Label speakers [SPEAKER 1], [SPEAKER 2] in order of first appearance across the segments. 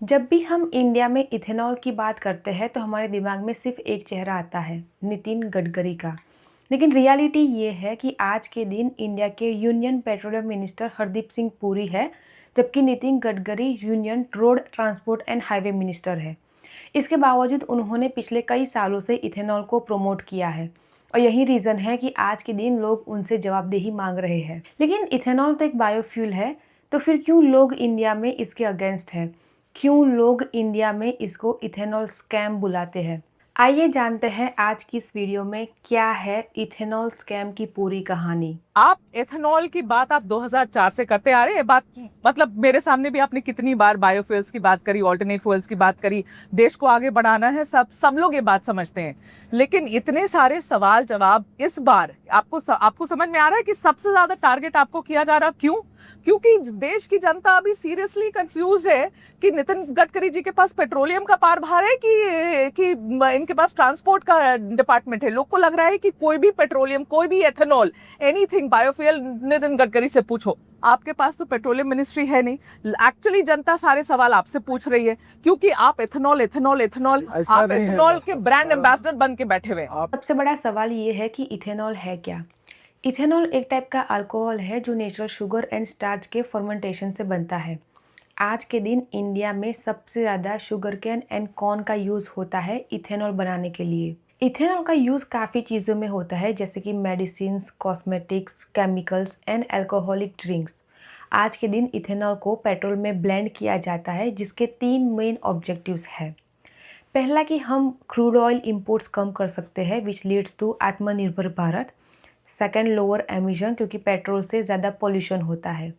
[SPEAKER 1] जब भी हम इंडिया में इथेनॉल की बात करते हैं तो हमारे दिमाग में सिर्फ एक चेहरा आता है, नितिन गडकरी का। लेकिन रियलिटी ये है कि आज के दिन इंडिया के union petroleum minister Hardeep Singh Puri है, जबकि Nitin Gadkari union road transport and highway minister है। इसके बावजूद उन्होंने पिछले कई सालों से इथेनॉल को प्रमोट किया है और यही रीज़न है कि आज के दिन लोग उनसे जवाबदेही मांग रहे हैं। लेकिन इथेनॉल तो एक बायोफ्यूल है, तो फिर क्यों लोग इंडिया में इसके अगेंस्ट हैं? क्यों लोग इंडिया में इसको इथेनॉल स्कैम बुलाते हैं? आइए जानते हैं आज की इस वीडियो में क्या है इथेनॉल स्कैम की पूरी कहानी।
[SPEAKER 2] आप एथेनॉल की बात आप 2004 से करते आ रहे हैं। बात मतलब मेरे सामने भी आपने कितनी बार बायोफ्यूल्स की बात करी, ऑल्टरनेट फ्यूल्स की बात करी। देश को आगे बढ़ाना है, सब लोग ये बात समझते हैं। लेकिन इतने सारे सवाल जवाब इस बार आपको समझ में आ रहा है कि सबसे ज्यादा टारगेट आपको किया जा रहा क्यों? क्योंकि देश की जनता अभी सीरियसली कंफ्यूज है कि नितिन गडकरी जी के पास पेट्रोलियम का कारभार है कि इनके पास ट्रांसपोर्ट का डिपार्टमेंट है। लोग को लग रहा है कि कोई भी पेट्रोलियम, कोई भी ethanol, anything biofuel Nitin Gadkari से पूछो। आपके पास तो पेट्रोलियम मिनिस्ट्री है नहीं। एक्चुअली जनता सारे सवाल आपसे पूछ रही है क्योंकि आप एथेनॉल एथेनॉल एथेनॉल आप एथेनॉल के ब्रांड एम्बेसडर बन के बैठे हुए हैं।
[SPEAKER 1] सबसे बड़ा सवाल ये है कि इथेनॉल है क्या? इथेनॉल एक टाइप का अल्कोहल है जो नेचुरल शुगर एंड स्टार्च के फर्मेंटेशन से बनता है। आज के दिन इंडिया में सबसे ज़्यादा शुगर केन एंड कॉर्न का यूज़ होता है इथेनॉल बनाने के लिए। इथेनॉल का यूज़ काफ़ी चीज़ों में होता है, जैसे कि medicines, cosmetics, chemicals and alcoholic drinks. आज के दिन इथेनॉल को पेट्रोल में ब्लेंड किया जाता है, जिसके 3 मेन ऑब्जेक्टिव्स हैं। पहला कि हम क्रूड ऑयल इंपोर्ट्स कम कर सकते हैं, विच लीड्स टू आत्मनिर्भर भारत। सेकंड, लोअर एमिशन, क्योंकि पेट्रोल से ज़्यादा पोल्यूशन होता है।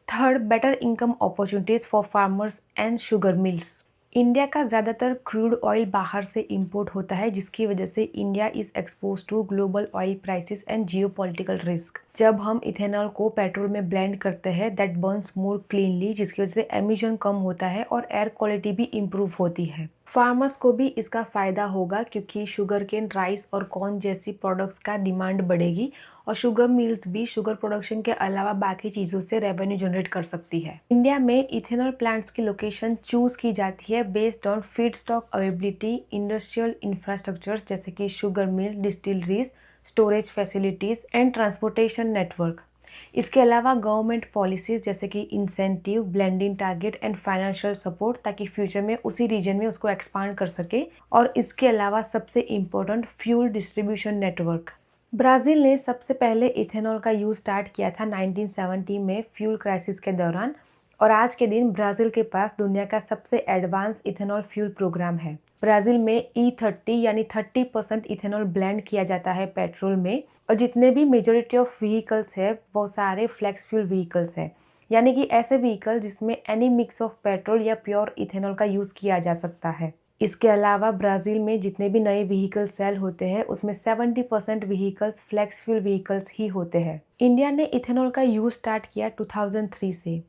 [SPEAKER 1] Third, better income opportunities for farmers and sugar mills. India का ज़्यादातर क्रूड ऑयल बाहर से इंपोर्ट होता है, जिसकी वजह से India is expose to global oil prices and geopolitical risk. जब हम इथेनॉल को पेट्रोल में ब्लेंड करते हैं, दैट बर्न्स मोर क्लीनली, जिसकी वजह से एमिशन कम होता है और एयर क्वालिटी भी इम्प्रूव होती है। फार्मर्स को भी इसका फ़ायदा होगा क्योंकि शुगर केन, राइस और कॉर्न जैसी प्रोडक्ट्स का डिमांड बढ़ेगी और शुगर मिल्स भी शुगर प्रोडक्शन के अलावा बाकी चीज़ों से रेवेन्यू जनरेट कर सकती है। इंडिया में इथेनॉल प्लांट्स की लोकेशन चूज़ की जाती है based on feed stock availability, industrial infrastructures जैसे कि sugar mill, distilleries, storage facilities and transportation network. इसके अलावा गवर्नमेंट पॉलिसीज़ जैसे कि incentive, blending target and financial support, ताकि फ्यूचर में उसी रीजन में उसको एक्सपांड कर सके। और इसके अलावा सबसे important, fuel distribution network. Brazil ने सबसे पहले इथेनॉल का यूज़ स्टार्ट किया था 1970 में फ्यूल क्राइसिस के दौरान, और आज के दिन ब्राज़ील के पास दुनिया का सबसे एडवांस इथेनॉल फ्यूल प्रोग्राम है। ब्राज़ील में E30 यानी 30% इथेनॉल ब्लेंड किया जाता है पेट्रोल में, और जितने भी मेजॉरिटी ऑफ व्हीकल्स है वो सारे फ्लेक्स फ्यूल व्हीकल्स हैं, यानी कि ऐसे व्हीकल जिसमें एनी मिक्स ऑफ पेट्रोल या प्योर इथेनॉल का यूज़ किया जा सकता है। इसके अलावा ब्राज़ील में जितने भी नए व्हीकल सेल होते हैं उसमें 70% व्हीकल्स फ्लेक्स फ्यूल व्हीकल्स ही होते हैं। इंडिया ने इथेनॉल का यूज़ स्टार्ट किया 2003 से,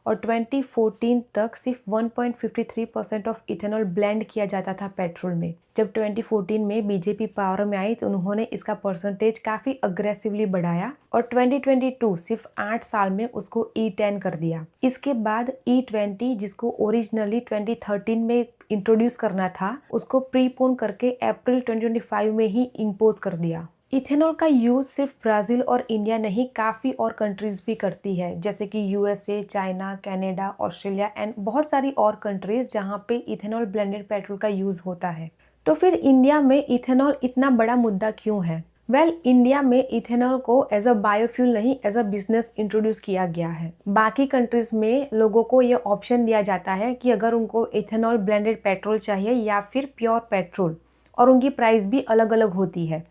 [SPEAKER 1] और 2014 तक सिर्फ 1.53% ऑफ इथेनॉल ब्लेंड किया जाता था पेट्रोल में। जब 2014 में बीजेपी पावर में आई तो उन्होंने इसका परसेंटेज काफ़ी अग्रेसिवली बढ़ाया और 2022 सिर्फ 8 साल में उसको E10 कर दिया। इसके बाद E20, जिसको ओरिजिनली 2013 में इंट्रोड्यूस करना था, उसको प्रीपोन करके अप्रैल 2025 में ही इम्पोज कर दिया। इथेनॉल का यूज़ सिर्फ ब्राज़ील और इंडिया नहीं, काफ़ी और कंट्रीज़ भी करती है, जैसे कि USA, China, Canada, Australia and बहुत सारी और कंट्रीज़ जहाँ पे इथेनॉल ब्लेंडेड पेट्रोल का यूज़ होता है। तो फिर इंडिया में इथेनॉल इतना बड़ा मुद्दा क्यों है? इंडिया में इथेनॉल को एज अ बायोफ्यूल नहीं, एज अ बिजनेस इंट्रोड्यूस किया गया है। बाकी कंट्रीज में लोगों को ये ऑप्शन दिया जाता है कि अगर उनको इथेनॉल ब्लेंडेड पेट्रोल चाहिए या फिर प्योर पेट्रोल, और उनकी प्राइस भी अलग अलग होती है।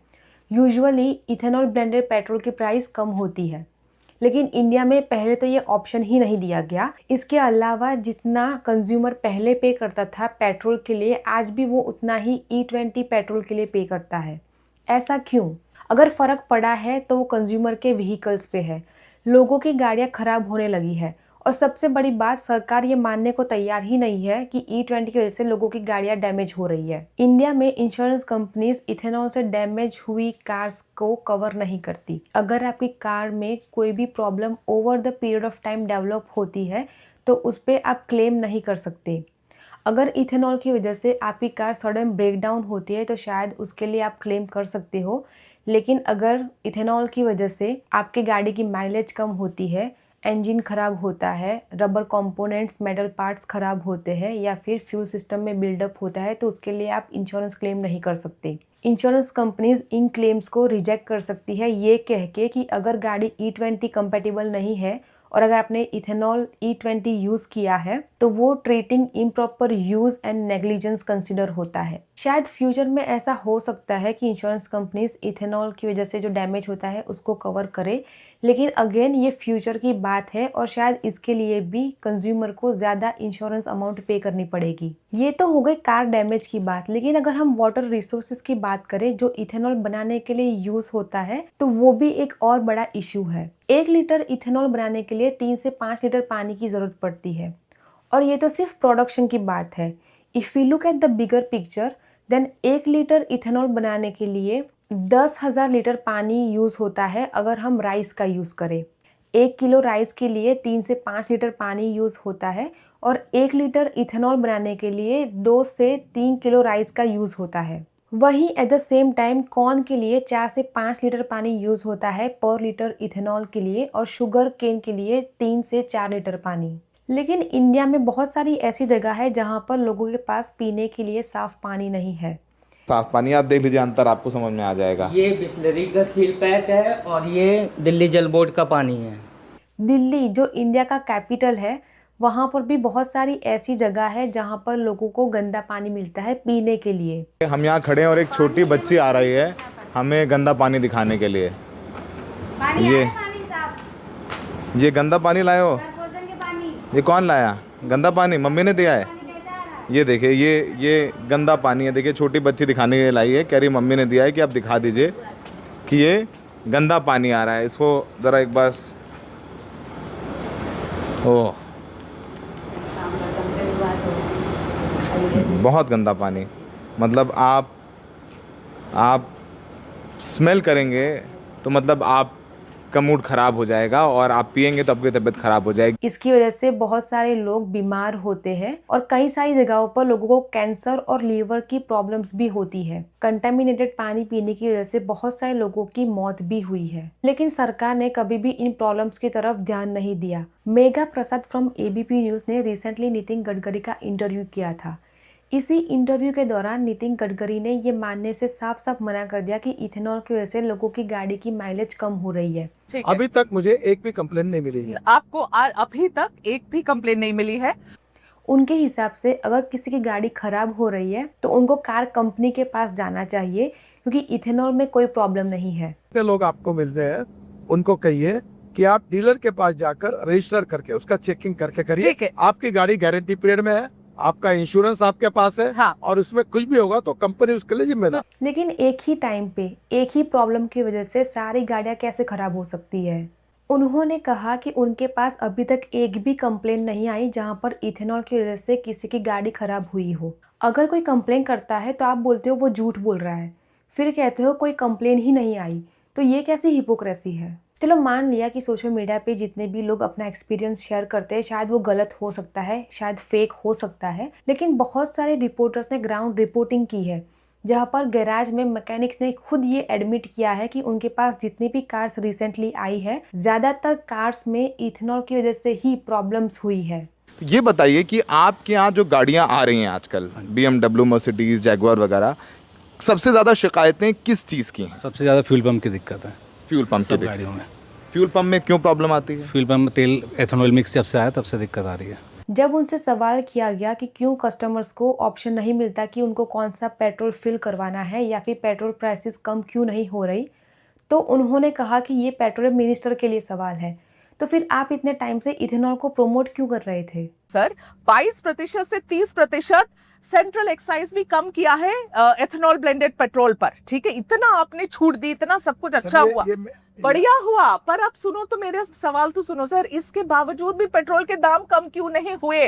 [SPEAKER 1] यूजुअली इथेनॉल ब्लेंडेड पेट्रोल की प्राइस कम होती है, लेकिन इंडिया में पहले तो ये ऑप्शन ही नहीं दिया गया। इसके अलावा जितना कंज्यूमर पहले पे करता था पेट्रोल के लिए, आज भी वो उतना ही E20 पेट्रोल के लिए पे करता है। ऐसा क्यों? अगर फ़र्क पड़ा है तो वो कंज्यूमर के व्हीकल्स पे है। लोगों की गाड़ियाँ ख़राब होने लगी है, और सबसे बड़ी बात, सरकार ये मानने को तैयार ही नहीं है कि E20 की वजह से लोगों की गाड़ियाँ डैमेज हो रही है। इंडिया में इंश्योरेंस कंपनीज इथेनॉल से डैमेज हुई कार्स को कवर नहीं करती। अगर आपकी कार में कोई भी problem over the period of time develop होती है तो उस पर आप क्लेम नहीं कर सकते। अगर इथेनॉल की वजह से आपकी कार सडन ब्रेकडाउन होती है तो शायद उसके लिए आप क्लेम कर सकते हो, लेकिन अगर इथेनॉल की वजह से आपकी गाड़ी की माइलेज कम होती है, इंजन खराब होता है, रबर कंपोनेंट्स, मेटल पार्ट्स खराब होते हैं या फिर फ्यूल सिस्टम में बिल्डअप होता है तो उसके लिए आप इंश्योरेंस क्लेम नहीं कर सकते। इंश्योरेंस कंपनीज इन क्लेम्स को रिजेक्ट कर सकती है ये कह के कि अगर गाड़ी E20 कंपेटिबल नहीं है और अगर आपने इथेनॉल E20 यूज़ किया है तो वो treating improper use and negligence consider होता है। शायद फ्यूचर में ऐसा हो सकता है कि इंश्योरेंस कंपनीज इथेनॉल की वजह से जो डैमेज होता है उसको कवर करे, लेकिन अगेन ये फ्यूचर की बात है और शायद इसके लिए भी कंज्यूमर को ज़्यादा इंश्योरेंस अमाउंट पे करनी पड़ेगी। ये तो हो गई कार डैमेज की बात, लेकिन अगर हम वाटर रिसोर्सेज की बात करें जो इथेनॉल बनाने के लिए यूज़ होता है तो वो भी एक और बड़ा इशू है। 1 लीटर इथेनॉल बनाने के लिए 3 से 5 लीटर पानी की ज़रूरत पड़ती है और ये तो सिर्फ प्रोडक्शन की बात है। If we look at the bigger picture then 1 litre ethanol बनाने के लिए 10,000 लीटर पानी यूज़ होता है अगर हम राइस का यूज़ करें। 1 किलो राइस के लिए 3 से 5 लीटर पानी यूज़ होता है और 1 लीटर इथेनॉल बनाने के लिए 2 से 3 किलो राइस का यूज़ होता है। वहीं at the same time corn के लिए 4 से 5 लीटर पानी यूज़ होता है पर लीटर इथेनॉल के लिए और शुगर केन के लिए 3 से 4 लीटर पानी। लेकिन इंडिया में बहुत सारी ऐसी जगह है जहाँ पर लोगों के पास पीने के लिए साफ पानी नहीं है।
[SPEAKER 3] साफ पानी आप देख लीजिए, अंतर आपको समझ में आ जाएगा।
[SPEAKER 4] ये बिस्लरी का सील पैक है और ये दिल्ली जल बोर्ड का पानी है।
[SPEAKER 1] दिल्ली जो इंडिया का कैपिटल है वहाँ पर भी बहुत सारी ऐसी जगह है जहाँ पर लोगों को गंदा पानी मिलता है पीने के लिए।
[SPEAKER 3] हम यहाँ खड़े हैं और एक छोटी बच्ची आ रही है हमें गंदा पानी दिखाने के लिए। ये गंदा पानी लाए हो? ये कौन लाया? गंदा पानी मम्मी ने दिया है। ये देखिए ये गंदा पानी है। देखिए छोटी बच्ची दिखाने के लिए लाई है, कह रही मम्मी ने दिया है कि आप दिखा दीजिए कि ये गंदा पानी आ रहा है। इसको ज़रा एक बार, ओह बहुत गंदा पानी। मतलब आप स्मेल करेंगे तो मतलब आपका मूड ख़राब हो जाएगा और आप पिएंगे तो आपकी तबीयत ख़राब हो जाएगी।
[SPEAKER 1] इसकी वजह से बहुत सारे लोग बीमार होते हैं और कई सारी जगहों पर लोगों को कैंसर और लीवर की प्रॉब्लम्स भी होती है। कंटामिनेटेड पानी पीने की वजह से बहुत सारे लोगों की मौत भी हुई है, लेकिन सरकार ने कभी भी इन प्रॉब्लम्स की तरफ ध्यान नहीं दिया। मेघा प्रसाद फ्रॉम ABP न्यूज़ ने रिसेंटली नितिन गडकरी का इंटरव्यू किया था। इसी इंटरव्यू के दौरान नितिन गडकरी ने ये मानने से साफ साफ मना कर दिया कि इथेनॉल की वजह से लोगों की गाड़ी की माइलेज कम हो रही है।
[SPEAKER 2] ठीक है।
[SPEAKER 5] अभी तक मुझे एक भी कंप्लेन नहीं मिली है।
[SPEAKER 2] आपको अभी तक एक भी कंप्लेन नहीं मिली है?
[SPEAKER 1] उनके हिसाब से अगर किसी की गाड़ी खराब हो रही है तो उनको कार कंपनी के पास जाना चाहिए क्योंकि इथेनॉल में कोई प्रॉब्लम नहीं है।
[SPEAKER 5] जितने लोग आपको मिलते हैं उनको कहिए कि आप डीलर के पास जाकर रजिस्टर करके उसका चेकिंग करके करिए।
[SPEAKER 2] ठीक है।
[SPEAKER 5] आपकी गाड़ी गारंटी पीरियड में है, आपका इंश्योरेंस आपके पास है।
[SPEAKER 2] हाँ।
[SPEAKER 5] और उसमें कुछ भी होगा तो कंपनी उसके लिए जिम्मेदार।
[SPEAKER 1] लेकिन एक ही टाइम पे एक ही प्रॉब्लम की वजह से सारी गाड़ियां कैसे खराब हो सकती है? उन्होंने कहा कि उनके पास अभी तक एक भी कंप्लेन नहीं आई जहां पर इथेनॉल की वजह से किसी की गाड़ी खराब हुई हो। अगर कोई कंप्लेन करता है तो आप बोलते हो वो झूठ बोल रहा है, फिर कहते हो कोई कंप्लेन ही नहीं आई, तो ये कैसी हिपोक्रेसी है? चलो मान लिया कि सोशल मीडिया पे जितने भी लोग अपना एक्सपीरियंस शेयर करते हैं शायद वो गलत हो सकता है, शायद फेक हो सकता है, लेकिन बहुत सारे रिपोर्टर्स ने ग्राउंड रिपोर्टिंग की है जहां पर गैराज में मैकेनिक्स ने खुद ये एडमिट किया है कि उनके पास जितनी भी कार्स रिसेंटली आई है ज़्यादातर कार्स में इथेनॉल की वजह से ही प्रॉब्लम्स हुई है।
[SPEAKER 3] तो ये बताइए कि आपके यहाँ जो गाड़ियाँ आ रही हैं आजकल, BMW, मर्सिडीज, जैगुआर वगैरह, सबसे ज़्यादा शिकायतें किस चीज़ की हैं?
[SPEAKER 6] सबसे ज़्यादा फ्यूल पंप की दिक्कत है
[SPEAKER 3] फ्यूल पंप की
[SPEAKER 6] सब
[SPEAKER 3] दिक्कत।
[SPEAKER 6] गाड़ियों में।
[SPEAKER 3] फ्यूल पंप में क्यों प्रॉब्लम आती है?
[SPEAKER 6] फ्यूल पंप में तेल एथेनॉल मिक्स जब से आया तब से दिक्कत आ रही है।
[SPEAKER 1] जब उनसे सवाल किया गया कि क्यों कस्टमर्स को ऑप्शन नहीं मिलता कि उनको कौन सा पेट्रोल फिल करवाना है या फिर पेट्रोल प्राइसेस कम क्यों नहीं हो रही, तो उन्होंने कहा कि ये पेट्रोलियम मिनिस्टर के लिए सवाल है। तो फिर आप इतने टाइम से इथेनॉल को प्रमोट क्यों कर रहे थे?
[SPEAKER 2] सर 22% से 30% सेंट्रल एक्साइज भी कम किया है एथेनॉल ब्लेंडेड पेट्रोल पर। ठीक है, इतना आपने छूट दी, इतना सब कुछ अच्छा हुआ, बढ़िया हुआ, पर अब सुनो तो मेरे सवाल तो सुनो सर, इसके बावजूद भी पेट्रोल के दाम कम क्यों नहीं हुए?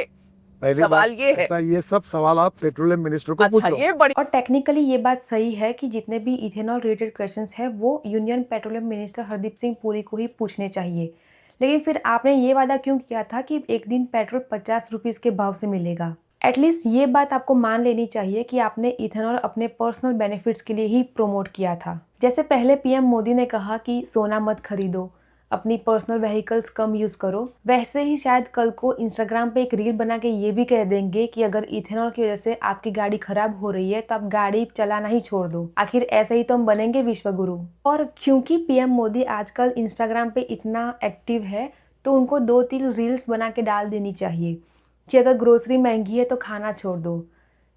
[SPEAKER 2] सवाल ये है।
[SPEAKER 5] ये सब सवाल आप पेट्रोलियम मिनिस्टर को
[SPEAKER 2] अच्छा,
[SPEAKER 5] पूछो।
[SPEAKER 2] ये बड़ी
[SPEAKER 1] और टेक्निकली ये बात सही है कि जितने भी इथेनॉल रिलेटेड क्वेश्चंस है वो union petroleum minister Hardeep Singh Puri को ही पूछने चाहिए, लेकिन फिर आपने ये वादा क्यों किया था कि एक दिन पेट्रोल 50 रुपीज़ के भाव से मिलेगा? एटलीस्ट ये बात आपको मान लेनी चाहिए कि आपने इथेनॉल अपने पर्सनल बेनिफिट्स के लिए ही प्रमोट किया था। जैसे पहले पीएम मोदी ने कहा कि सोना मत खरीदो, अपनी पर्सनल व्हीकल्स कम यूज़ करो, वैसे ही शायद कल को इंस्टाग्राम पे एक रील बना के ये भी कह देंगे कि अगर इथेनॉल की वजह से आपकी गाड़ी खराब हो रही है तो आप गाड़ी चलाना ही छोड़ दो। आखिर ऐसे ही तो हम बनेंगे विश्वगुरु। और क्योंकि पीएम मोदी आजकल इंस्टाग्राम पे इतना एक्टिव है तो उनको 2-3 रील्स बना के डाल देनी चाहिए कि अगर ग्रोसरी महंगी है तो खाना छोड़ दो,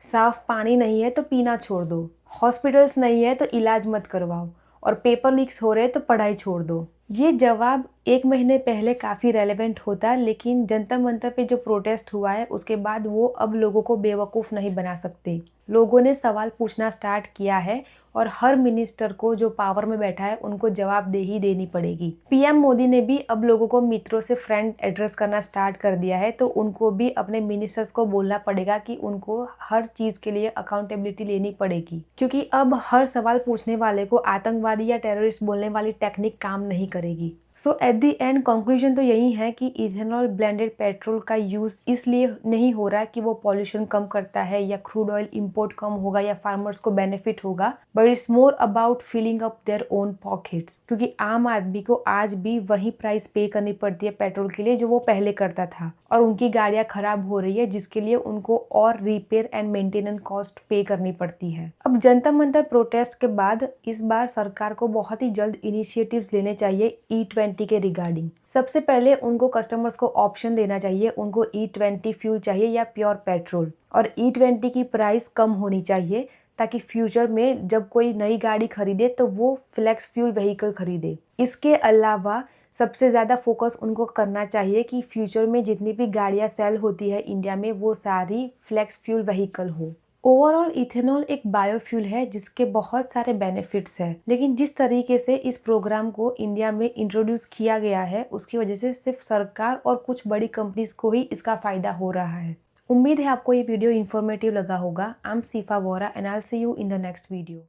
[SPEAKER 1] साफ पानी नहीं है तो पीना छोड़ दो, हॉस्पिटल्स नहीं है तो इलाज मत करवाओ, और पेपर लीक्स हो रहे हैं तो पढ़ाई छोड़ दो। ये जवाब 1 महीने पहले काफ़ी रेलेवेंट होता, लेकिन जंतर मंतर पे जो प्रोटेस्ट हुआ है उसके बाद वो अब लोगों को बेवकूफ़ नहीं बना सकते। लोगों ने सवाल पूछना स्टार्ट किया है और हर मिनिस्टर को जो पावर में बैठा है उनको जवाबदेही देनी पड़ेगी। पीएम मोदी ने भी अब लोगों को मित्रों से फ्रेंड एड्रेस करना स्टार्ट कर दिया है, तो उनको भी अपने मिनिस्टर्स को बोलना पड़ेगा कि उनको हर चीज़ के लिए अकाउंटेबिलिटी लेनी पड़ेगी, क्योंकि अब हर सवाल पूछने वाले को आतंकवादी या टेररिस्ट बोलने वाली टेक्निक काम नहीं करेगी। सो एट दी एंड कंक्लूजन तो यही है कि इथेनॉल ब्लेंडेड पेट्रोल का यूज़ इसलिए नहीं हो रहा है कि वो पॉल्यूशन कम करता है या क्रूड ऑयल इंपोर्ट कम होगा या फार्मर्स को बेनिफिट होगा, but it's more about filling up their own pockets, क्योंकि आम आदमी को आज भी वही प्राइस पे करनी पड़ती है पेट्रोल के लिए जो वो पहले करता था, और उनकी गाड़ियाँ खराब हो रही है जिसके लिए उनको और रिपेयर एंड मेंटेनेंस कॉस्ट पे करनी पड़ती है। अब जनता मंतर प्रोटेस्ट के बाद इस बार सरकार को बहुत ही जल्द इनिशिएटिव्स लेने चाहिए E20 के रिगार्डिंग। सबसे पहले उनको कस्टमर्स को ऑप्शन देना चाहिए, उनको E20 फ्यूल चाहिए या प्योर पेट्रोल, और E20 की प्राइस कम होनी चाहिए ताकि फ्यूचर में जब कोई नई गाड़ी खरीदे तो वो फ्लेक्स फ्यूल व्हीकल खरीदे। इसके अलावा सबसे ज़्यादा फोकस उनको करना चाहिए कि फ्यूचर में जितनी भी गाड़ियाँ सेल होती है इंडिया में वो सारी फ्लेक्स फ्यूल व्हीकल हो। ओवरऑल इथेनॉल एक बायोफ्यूल है जिसके बहुत सारे बेनिफिट्स हैं, लेकिन जिस तरीके से इस प्रोग्राम को इंडिया में इंट्रोड्यूस किया गया है उसकी वजह से सिर्फ सरकार और कुछ बड़ी कंपनीज को ही इसका फ़ायदा हो रहा है। उम्मीद है आपको ये वीडियो इन्फॉर्मेटिव लगा होगा। I am Sifa Vora and I will see you in the next video.